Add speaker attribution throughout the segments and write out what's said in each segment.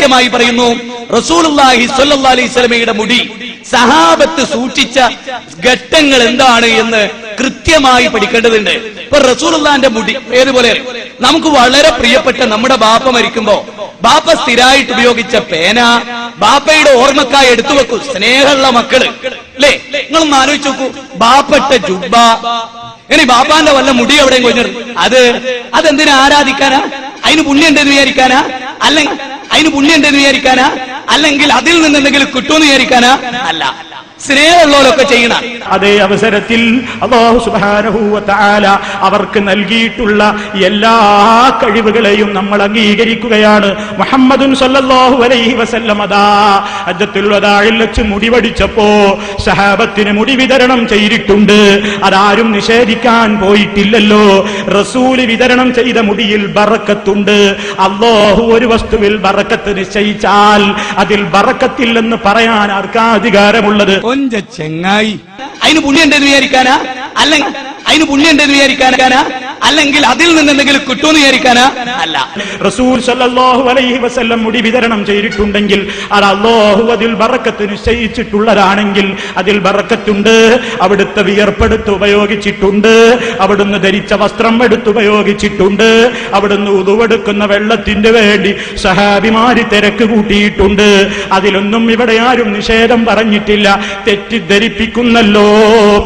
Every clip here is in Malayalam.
Speaker 1: വ്യക്തമായി പറയുന്നു, റസൂലുള്ളാഹി സ്വല്ലല്ലാഹു അലൈഹി വസല്ലമയുടെ മുടി സഹാബത്ത് സൂക്ഷിച്ച ഘട്ടങ്ങൾ എന്താണ് എന്ന് കൃത്യമായി പഠിക്കേണ്ടതുണ്ട്. ഇപ്പൊ റസൂലുള്ളാഹിന്റെ മുടി ഏതുപോലെ നമുക്ക് വളരെ പ്രിയപ്പെട്ട നമ്മുടെ ബാപ്പ മരിക്കുമ്പോ ബാപ്പ സ്ഥിരമായിട്ട് ഉപയോഗിച്ച പേന ബാപ്പയുടെ ഓർമ്മക്കായി എടുത്തു വെക്കൂ. സ്നേഹമുള്ള മക്കള് അല്ലേ, നിങ്ങളൊന്ന് ആലോചിച്ച് നോക്കൂ. ബാപ്പട്ട ജുബ്ബ, ഇനി ബാപ്പാന്റെ വല്ല മുടി എവിടെയും കൊഞ്ഞിടും. അതെന്തിനാ ആരാധിക്കാനാ? അതിന് പുണ്യം ഉണ്ടെന്ന് വിചാരിക്കാനാ? അല്ലെങ്കിൽ അതിൽ നിന്ന് എന്തെങ്കിലും കിട്ടുമെന്ന് വിചാരിക്കാനാ? അല്ല, സ്നേഹമുള്ളവരൊക്കെ ചെയ്യണം.
Speaker 2: അതേ അവസരത്തിൽ അല്ലാഹു സുബ്ഹാനഹു വ തആല അവർക്ക് നൽകിയിട്ടുള്ള എല്ലാ കഴിവുകളെയും നമ്മൾ അംഗീകരിക്കുകയാണ്. മുഹമ്മദുൻ സല്ലല്ലാഹു അലൈഹി വസല്ലം ഹജ്ജത്തുൽ വദാഇൽ വെച്ച് മുടി വടിച്ചപ്പോ സഹാബത്തിന് മുടി വിതരണം ചെയ്തിട്ടുണ്ട്. അതാരും നിഷേധിക്കാൻ പോയിട്ടില്ലല്ലോ. റസൂൽ വിതരണം ചെയ്ത മുടിയിൽ ബറക്കത്തുണ്ട്. അല്ലാഹു ഒരു വസ്തുവിൽ ബറക്കത്ത് നിശ്ചയിച്ചാൽ അതിൽ ബറക്കത്തില്ലെന്ന് പറയാൻ ആർക്കാ അധികാരമുള്ളത്?
Speaker 1: ചെങ്ങായി, അതിന് പുണ്യം ഉണ്ടെന്ന് വിചാരിക്കാനാ? അല്ലെങ്കിൽ അതിൽ നിന്ന് എന്തെങ്കിലും കിട്ടുമെന്ന് വിചാരിക്കാനാ? അല്ല.
Speaker 2: റസൂൽ സല്ലല്ലാഹു അലൈഹി വസല്ലം മുടി വിതരണം ചെയ്തിട്ടുണ്ടെങ്കിൽ അത് അല്ലാഹു അതിൽ ബറക്കത്ത് നിശ്ചയിച്ചിട്ടുള്ളതാണെങ്കിൽ അതിൽ ബറക്കത്തുണ്ട്. അവിടുത്തെ വിയർപ്പെടുത്ത് ഉപയോഗിച്ചിട്ടുണ്ട്, അവിടുന്ന് ധരിച്ച വസ്ത്രം എടുത്തുപയോഗിച്ചിട്ടുണ്ട്, അവിടുന്ന് ഉതുവെടുക്കുന്ന വെള്ളത്തിന് വേണ്ടി സഹാബിമാര് തിരക്ക് കൂട്ടിയിട്ടുണ്ട്. അതിലൊന്നും ഇവിടെ ആരും നിഷേധം പറഞ്ഞിട്ടില്ല. തെറ്റിദ്ധരിപ്പിക്കുന്നല്ലോ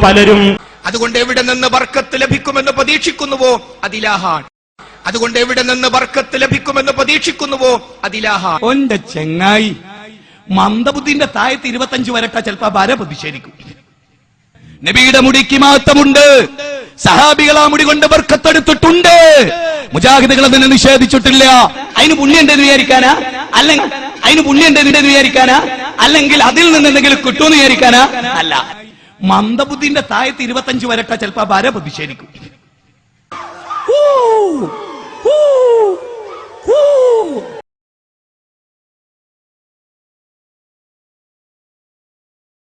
Speaker 2: പലരും.
Speaker 3: അതുകൊണ്ട് എവിടെ നിന്ന് ബർക്കത്ത് ലഭിക്കുമെന്ന് പ്രതീക്ഷിക്കുന്നുവോ അതിലാഹാൻ.
Speaker 1: ഒന്റെ ചെങ്ങായി, മന്ദബുദ്ധിന്റെ താഴത്ത് 25 വരട്ട ചിലപ്പോ ഭാര പ്രതിഷേധിക്കും. നബിയുടെ മുടിക്ക് മാറ്റമുണ്ട്. സഹാബികൾ ആ മുടി കൊണ്ട് ബർക്കത്തെടുത്തിട്ടുണ്ട്. മുജാഹിദുകൾ അതിനെ നിഷേധിച്ചിട്ടില്ല. അതിന് പുണ്യം ഉണ്ടെന്ന് വിചാരിക്കാനാ? അല്ലെങ്കിൽ അതിൽ നിന്ന് എന്തെങ്കിലും കിട്ടുമെന്ന് വിചാരിക്കാനാ? അല്ല. മന്ദബുദ്ധിന്റെ താഴത്ത് 25 വരട്ട ചിലപ്പോ ഭാര പ്രതിഷേധിക്കും.